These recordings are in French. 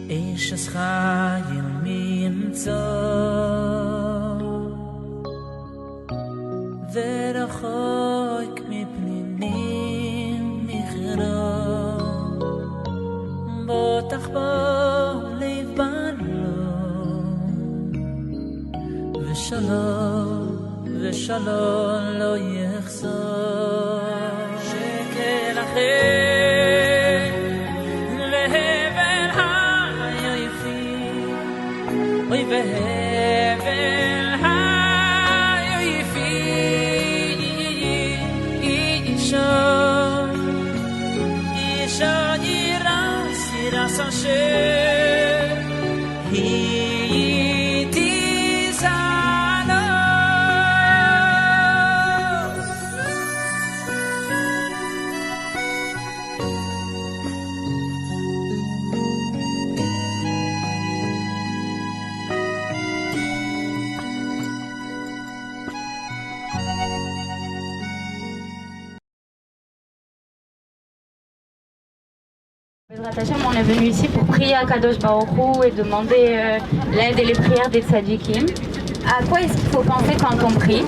Eishes chayil mimtzo Verachoik mipninim nichro Botach bo lev balo V'shalom lo yechzor Shekel achem Vehevel hayoifi Oy vehevel hayoifi Isha yiras Hashem On est venu ici pour prier à Kadosh Baruch Hu et demander l'aide et les prières des tzadikim. À quoi est-ce qu'il faut penser quand on prie?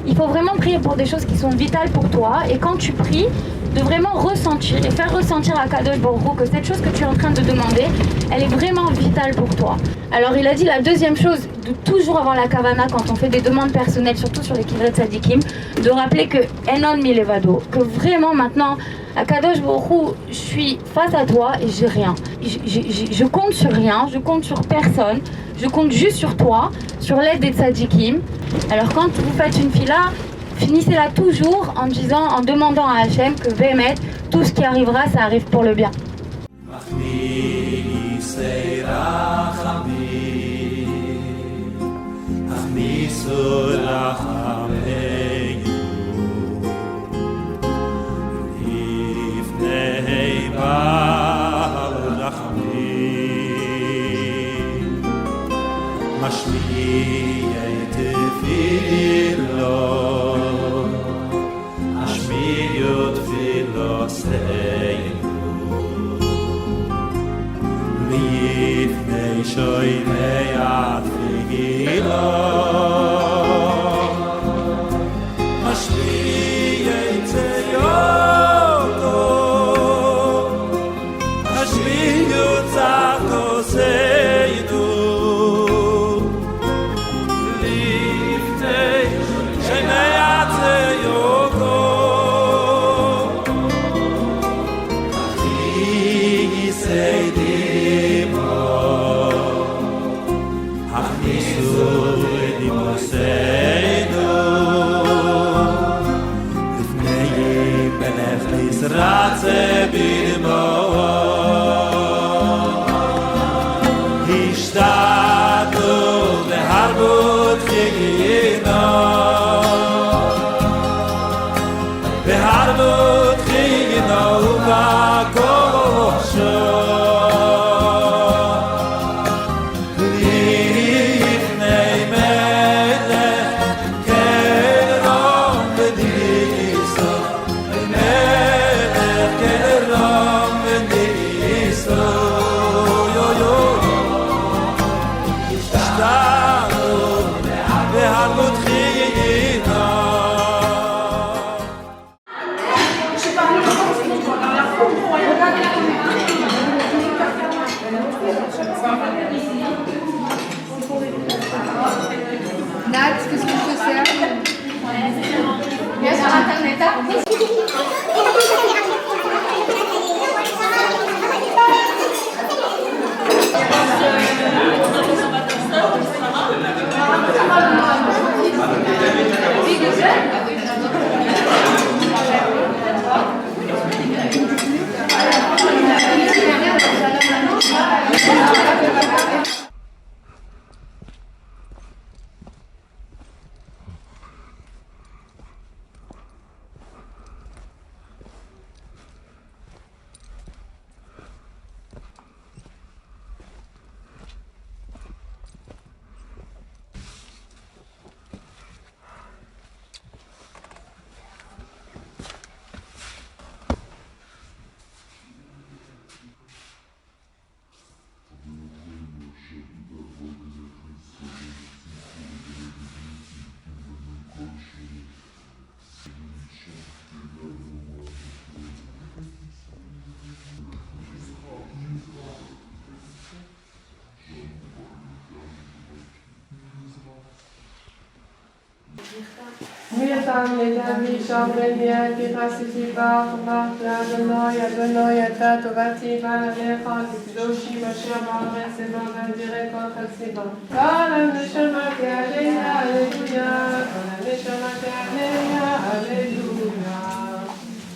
Il faut vraiment prier pour des choses qui sont vitales pour toi, et quand tu pries, de vraiment ressentir et faire ressentir à Kadosh Baruch Hu que cette chose que tu es en train de demander, elle est vraiment vitale pour toi. Alors il a dit la deuxième chose, de toujours avoir la kavana quand on fait des demandes personnelles, surtout sur les kivret tzadikim, de rappeler que enon mi levado, que vraiment maintenant, à Kadosh Baruch Hu, je suis face à toi et j'ai rien. Je compte sur rien, je compte sur personne, je compte juste sur toi, sur l'aide des tzadikim. Alors quand vous faites une fila, finissez-la toujours en disant, en demandant à Hachem que Bémet, tout ce qui arrivera, ça arrive pour le bien. Ratze bin mo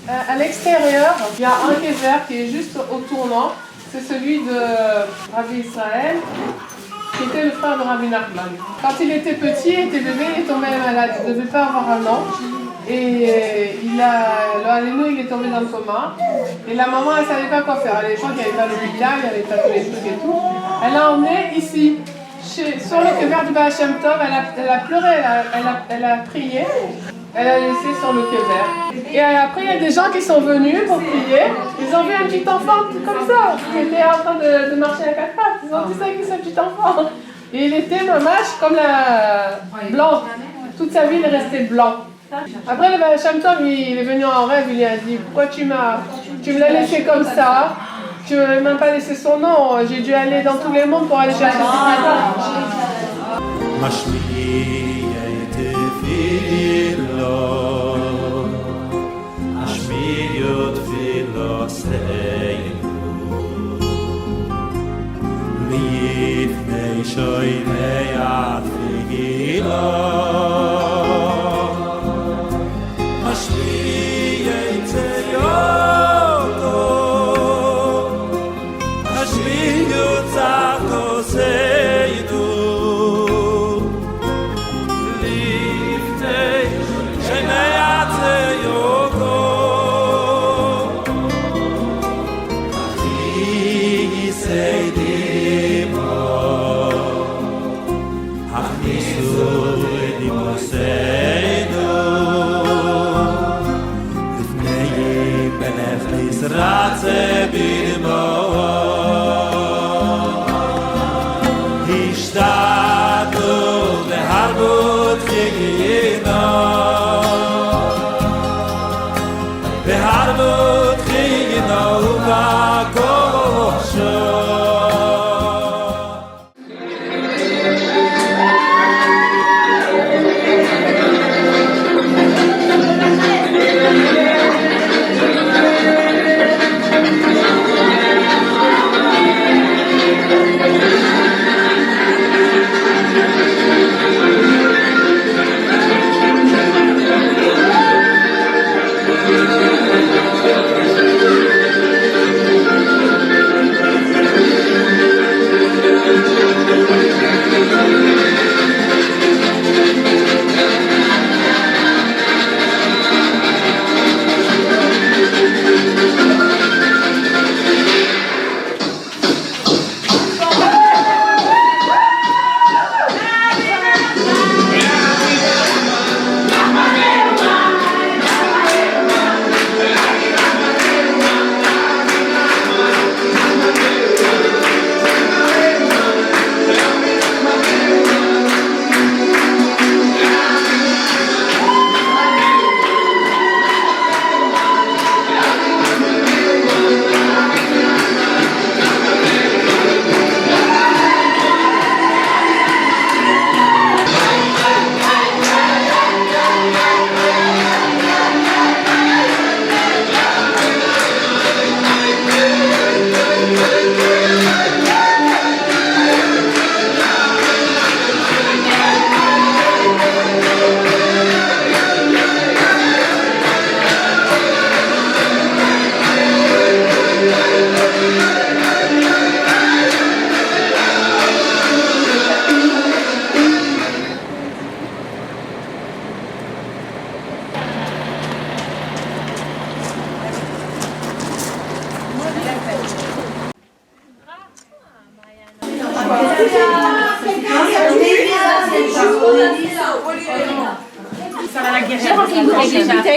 À l'extérieur, il y a un kever qui est juste au tournant. C'est celui de Rabbi Israël, qui était le frère de Rabbi Nachman. Quand il était petit, il était bébé, il est tombé malade. Il ne devait pas avoir un an. Et il est tombé dans le coma. Et la maman, elle ne savait pas quoi faire. À l'époque, il n'y avait pas l'hôpital, il n'y avait pas tous les trucs et tout. Elle l'a emmené ici, sur le kever du Baal Shem Tov. Elle a pleuré, elle a prié. Elle a laissé sur le kever. Et après, il y a des gens qui sont venus pour prier. Ils ont vu un petit enfant comme ça, qui était en train de marcher à quatre pattes. Ils ont dit ça avec ce petit enfant. Et il était mamache comme la blanc. Toute sa vie, il est resté blanc. Après, le Baal Shem Tov, il est venu en rêve. Il lui a dit, pourquoi tu me l'as laissé comme ça? Tu ne m'as même pas laissé son nom. J'ai dû aller dans tous les mondes pour aller chercher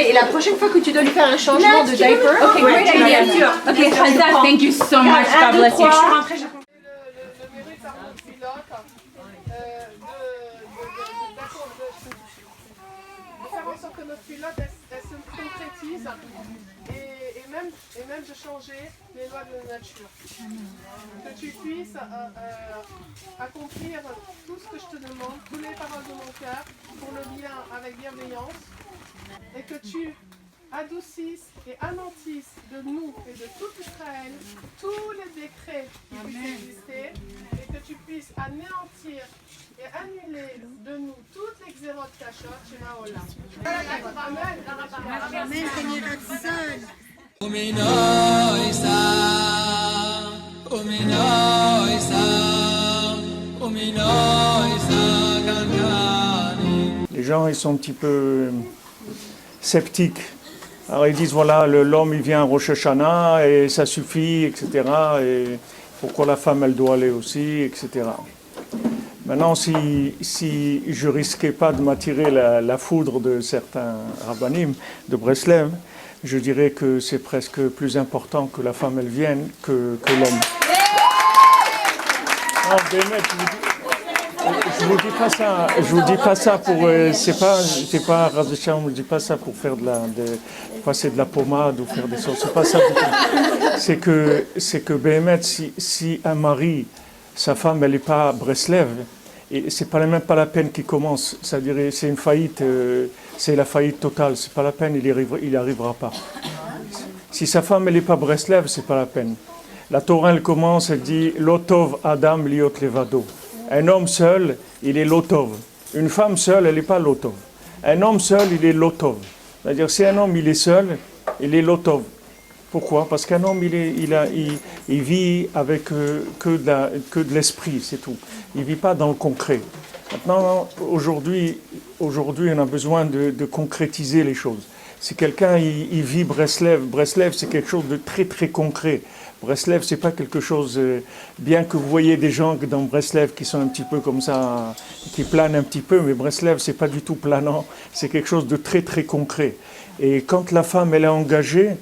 Et la prochaine fois que tu dois lui faire un changement de diaper, okay, great idea. Okay, Khalda, thank you so much. God bless you. Que notre culotte elle se concrétise et même de changer les lois de la nature. Que tu puisses accomplir tout ce que je te demande, toutes les paroles de mon cœur, pour le bien avec bienveillance et que tu adoucisses et anéantisses de nous et de tout Israël tous les décrets qui puissent exister et que tu puisses anéantir et annuler de nous toutes les xérot cachot chez Maola. Amen. Les gens, ils sont un petit peu sceptiques. Alors ils disent, voilà, l'homme, il vient à Rosh Hashanah et ça suffit, etc. Et pourquoi la femme, elle doit aller aussi, etc. Maintenant, si je risquais pas de m'attirer la foudre de certains rabbanim de Breslev, je dirais que c'est presque plus important que la femme, elle vienne, que l'homme. Non, Bémet, je vous dis pas ça pour, c'est pas, je vous dis pas ça pour faire passer de la pommade ou faire des choses, c'est pas ça du tout. C'est que Bémet, si un mari, sa femme, elle n'est pas Breslev, et c'est même pas la peine qu'il commence, c'est-à-dire c'est une faillite, c'est la faillite totale, c'est pas la peine, il arrivera pas. Si sa femme elle n'est pas Breslev, c'est pas la peine. La Torah elle commence, elle dit Lotov Adam liot levado. Un homme seul, il est Lotov. Une femme seule, elle n'est pas Lotov. Un homme seul, il est Lotov. C'est-à-dire si un homme il est seul, il est Lotov. Pourquoi? Parce qu'un homme, il vit avec que de l'esprit, c'est tout. Il ne vit pas dans le concret. Maintenant, aujourd'hui, on a besoin de concrétiser les choses. Si quelqu'un il vit Breslev, c'est quelque chose de très très concret. Breslev, c'est pas quelque chose, bien que vous voyez des gens dans Breslev qui sont un petit peu comme ça, qui planent un petit peu, mais Breslev, c'est pas du tout planant, c'est quelque chose de très très concret. Et quand la femme, elle est engagée,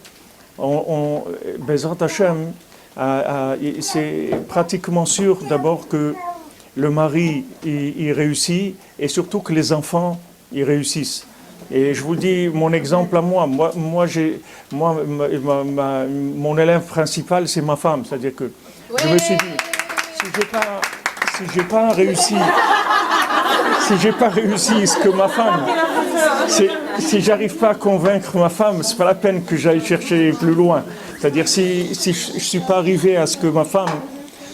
Bezrat Hashem, c'est pratiquement sûr d'abord que le mari il réussit et surtout que les enfants ils réussissent. Et je vous dis mon exemple à moi. Mon élève principal c'est ma femme, c'est-à-dire que je me suis dit si j'ai pas réussi ce que ma femme, si j'arrive pas à convaincre ma femme, c'est pas la peine que j'aille chercher plus loin. C'est-à-dire si je suis pas arrivé à ce que ma femme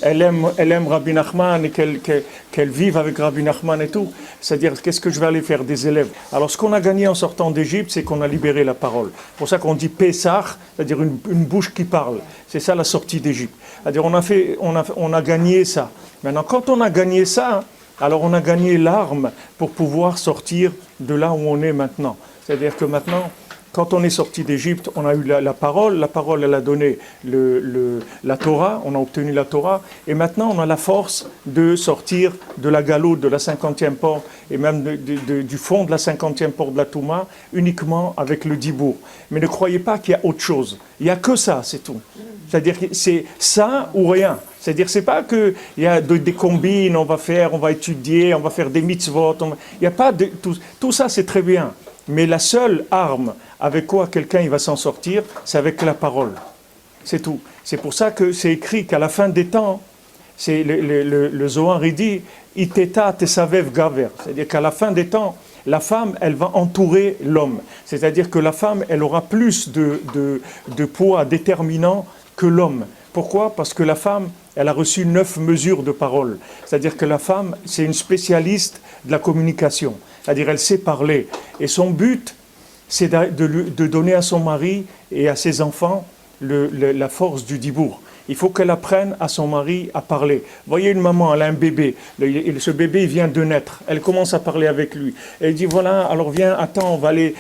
elle aime Rabbi Nachman et qu'elle vive avec Rabbi Nachman et tout. C'est-à-dire, qu'est-ce que je vais aller faire des élèves? Alors, ce qu'on a gagné en sortant d'Égypte, c'est qu'on a libéré la parole. C'est pour ça qu'on dit Pessah, c'est-à-dire une bouche qui parle. C'est ça la sortie d'Égypte. C'est-à-dire, on a gagné ça. Maintenant, quand on a gagné ça, alors on a gagné l'arme pour pouvoir sortir de là où on est maintenant. C'est-à-dire que maintenant, quand on est sorti d'Égypte, on a eu la parole. La parole, elle a donné la Torah. On a obtenu la Torah. Et maintenant, on a la force de sortir de la galoute, de la 50e porte, et même du fond de la 50e porte de la Touma, uniquement avec le dibour. Mais ne croyez pas qu'il y a autre chose. Il n'y a que ça, c'est tout. C'est-à-dire que c'est ça ou rien. C'est-à-dire c'est pas qu'il y a des combines, on va étudier, on va faire des mitzvot. Il n'y a pas de... Tout ça, c'est très bien. Mais la seule arme avec quoi quelqu'un il va s'en sortir, c'est avec la parole. C'est tout. C'est pour ça que c'est écrit qu'à la fin des temps, c'est le Zohar il dit Iteta tesavev gaver. C'est-à-dire qu'à la fin des temps, la femme, elle va entourer l'homme. C'est-à-dire que la femme, elle aura plus de poids déterminant que l'homme. Pourquoi? Parce que la femme, elle a reçu 9 mesures de parole. C'est-à-dire que la femme, c'est une spécialiste de la communication. C'est-à-dire elle sait parler. Et son but, c'est de donner à son mari et à ses enfants la force du dibour. Il faut qu'elle apprenne à son mari à parler. Voyez une maman, elle a un bébé. Ce bébé il vient de naître. Elle commence à parler avec lui. Elle dit voilà, alors viens, attends, on va aller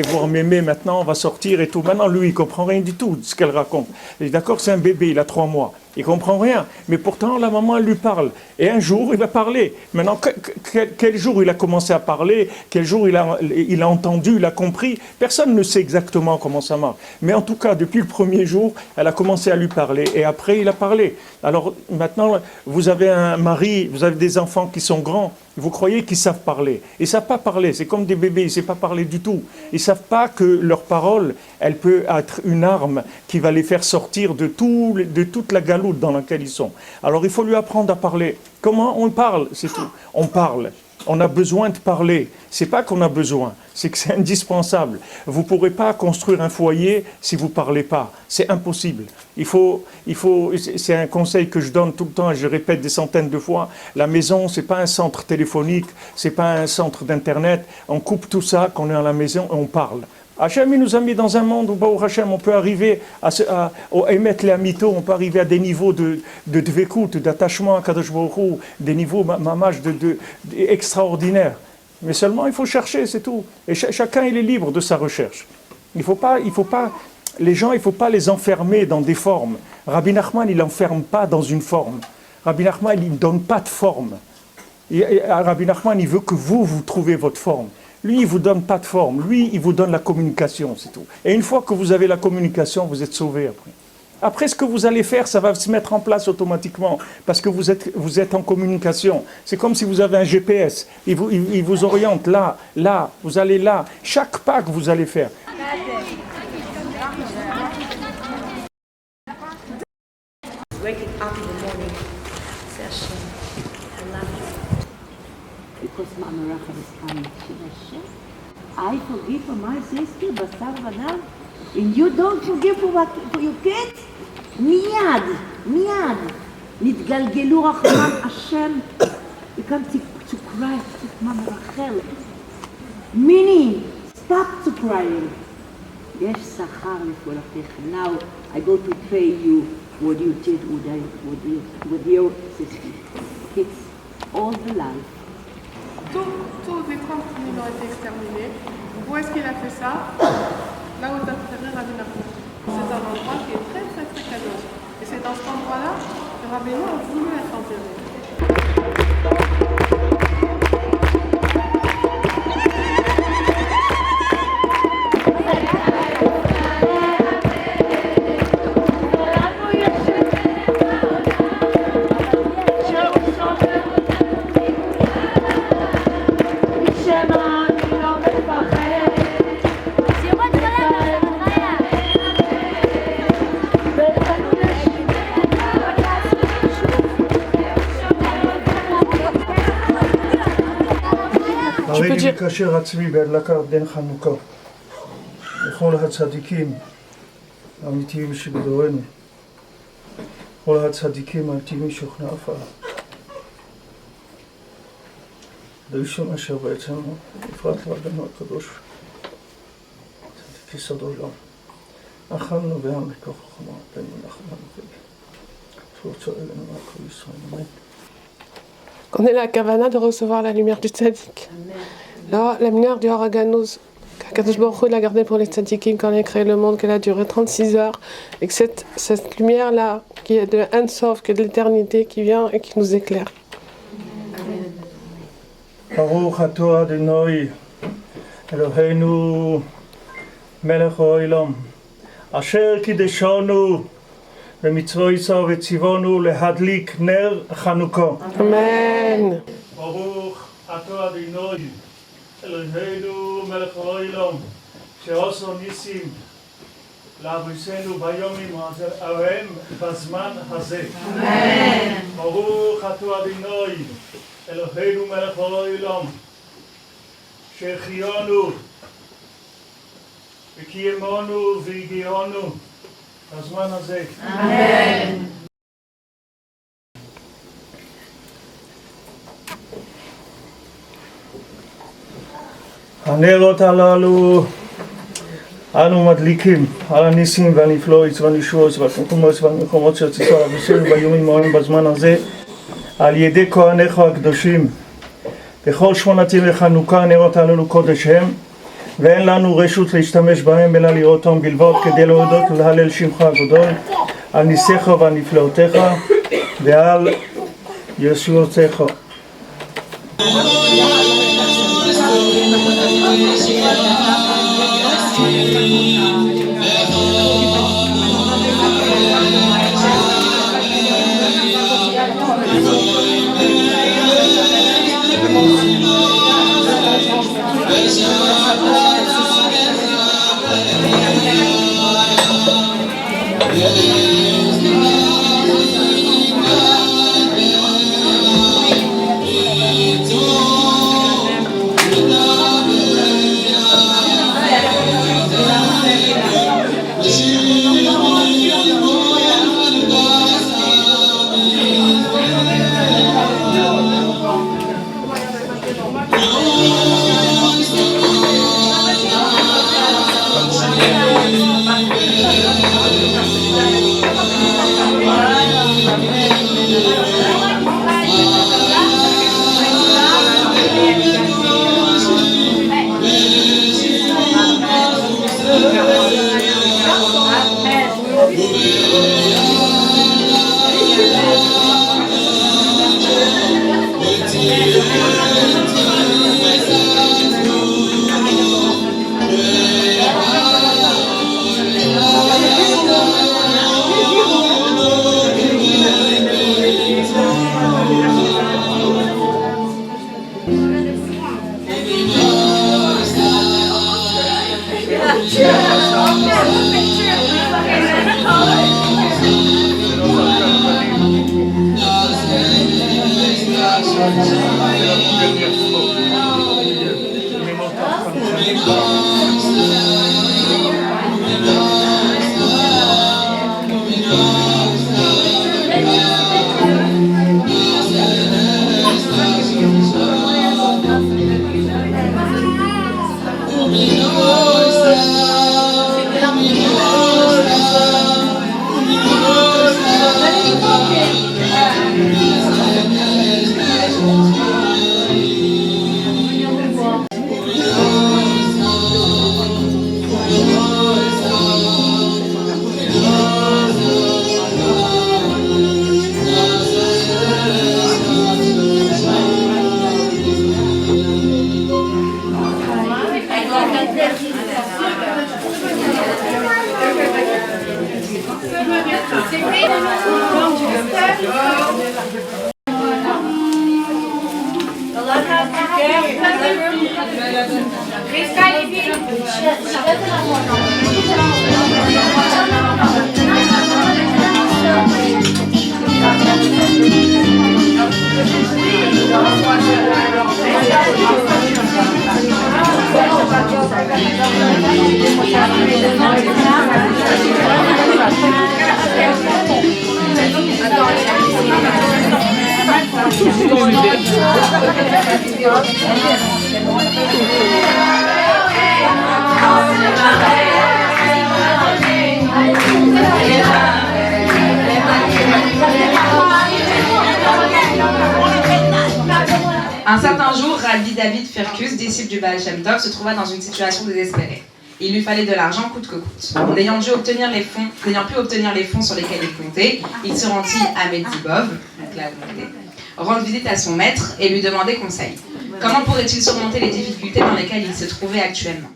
voir mémé maintenant, on va sortir et tout. Maintenant, lui, il comprend rien du tout de ce qu'elle raconte. Il dit d'accord, c'est un bébé, il a 3 mois. Il comprend rien. Mais pourtant, la maman, elle lui parle. Et un jour, il va parler. Maintenant, quel jour il a commencé à parler? Quel jour il a entendu, il a compris? Personne ne sait exactement comment ça marche. Mais en tout cas, depuis le premier jour, elle a commencé à lui parler. Et après, il a parlé. Alors maintenant, vous avez un mari, vous avez des enfants qui sont grands. Vous croyez qu'ils savent parler. Ils ne savent pas parler. C'est comme des bébés, ils ne savent pas parler du tout. Ils ne savent pas que leur parole, elle peut être une arme qui va les faire sortir de toute la galoute dans laquelle ils sont. Alors il faut lui apprendre à parler. Comment on parle? C'est tout. On parle. On a besoin de parler. C'est pas qu'on a besoin, c'est que c'est indispensable. Vous ne pourrez pas construire un foyer si vous ne parlez pas. C'est impossible. C'est un conseil que je donne tout le temps et je répète des centaines de fois. La maison, c'est pas un centre téléphonique, c'est pas un centre d'internet. On coupe tout ça quand on est à la maison et on parle. Hachem, il nous a mis dans un monde où, Baruch Hashem, on peut arriver à émettre les amitos, on peut arriver à des niveaux de dvekout, d'attachement à Kadosh Baruch Hu, des niveaux mamash extraordinaires. Mais seulement, il faut chercher, c'est tout. Et chacun, il est libre de sa recherche. Les gens, il ne faut pas les enfermer dans des formes. Rabbi Nachman, il n'enferme pas dans une forme. Rabbi Nachman, il ne donne pas de forme. Rabbi Nachman, il veut que vous trouvez votre forme. Lui, il ne vous donne pas de forme. Lui, il vous donne la communication, c'est tout. Et une fois que vous avez la communication, vous êtes sauvé après. Après, ce que vous allez faire, ça va se mettre en place automatiquement, parce que vous êtes en communication. C'est comme si vous avez un GPS. Il vous oriente là, vous allez là. Chaque pas que vous allez faire. Waking up in the morning, say Hashem, I love you. Because Mama Rachel is coming. Hashem, I forgive for my sister, Basar Vanav, and you don't forgive for your kids? מיד, נתגלגלו רחמן השם, הקמתי to cry to Mama Rachel. Meaning, stop to crying. יש שכר לפעולתך. Now I go to pay you what you did with your sister. It's all the life. Tous les continents ont été exterminés. Où est-ce qu'il a fait ça? Là où tu as fait Rabbi Nachman. C'est un endroit qui est très très très cadeau. Et c'est dans cet endroit-là que Rabbi Nachman a voulu être enterré. הריני מקשר עצמי בהדלקת נר חנוכה לכל הצדיקים האמיתיים שבדורנו, כל הצדיקים האמיתיים שוכני עפר, ראשון אשר בעצמנו, בפרט לאדנו הקדוש, צדיקי סוד עולם, אכלנו בעם בכוח חכמה, בן מנחם ונפג, תפוצו אלינו מהכל ישראל, אמן. On est la kavana de recevoir la lumière du tzaddik. Là, la lumière du Haraganouz, qu'Akadosh Baruch Hu l'a gardée pour les tzaddikim quand il a créé le monde, qu'elle a duré 36 heures, et que cette lumière-là, qui est de Ein Sof, qui est de l'éternité, qui vient et qui nous éclaire. Baruch atah Adonai Eloheinu melech haolam asher kideshanu במצוות ישראל וציוונו להדליק נר חנוכה. אמן. ברוך אתה אדוני אלוהינו מלך העולם שעושה ניסים לאבותינו בימים ההם בזמן הזה. אמן. ברוך אתה אדוני אלוהינו מלך העולם שהחיינו וקיימנו והגיענו בזמן הזה. אמן. הנרות הללו אנו מדליקים על הניסים והנפלאות והנישועות והמקומות והמלחמות שעשו אבותינו בימים ההם בזמן הזה על ידי כהניך הקדושים. בכל 8 ימי חנוכה הנרות הללו קודש הם, ואין לנו רשות להשתמש בהם אלא לראותם בלבד כדי להודות ולהלל שמך הגדול על ניסיך ועל נפלאותיך ועל ישועותיך. Un certain jour, Rabbi David Firkus, disciple du Baal Shem Tov, se trouva dans une situation désespérée. Il lui fallait de l'argent coûte que coûte. N'ayant pu obtenir les fonds sur lesquels il comptait, il se rendit à Medibov, donc là, rendre visite à son maître et lui demander conseil. Comment pourrait-il surmonter les difficultés dans lesquelles il se trouvait actuellement?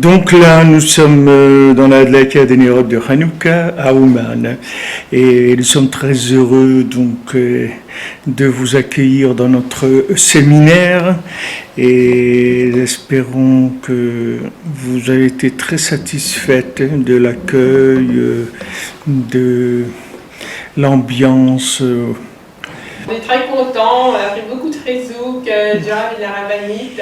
Donc là, nous sommes dans la Adlaïka des Nérod de Hanouka à Ouman et nous sommes très heureux donc de vous accueillir dans notre séminaire et espérons que vous avez été très satisfaite de l'accueil, de l'ambiance. On est très contents, on a pris beaucoup de rézouk, Djab et la Rabanite.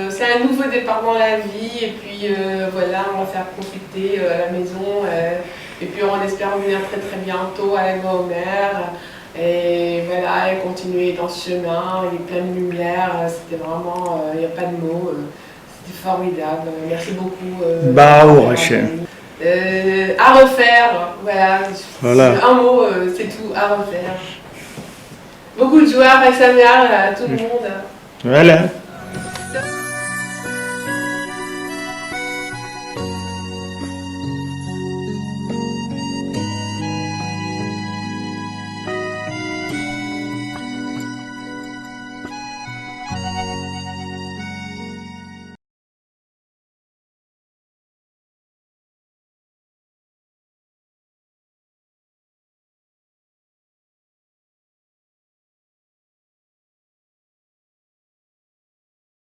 C'est un nouveau départ dans la vie et puis voilà, on va faire profiter à la maison et puis on espère venir très très bientôt à la Omer et voilà, et continuer dans ce chemin, il y a plein de lumière, c'était vraiment, il n'y a pas de mots, c'était formidable, merci beaucoup. À refaire, voilà. Un mot, c'est tout, à refaire. Beaucoup de joie avec sa mère, tout le monde. Voilà.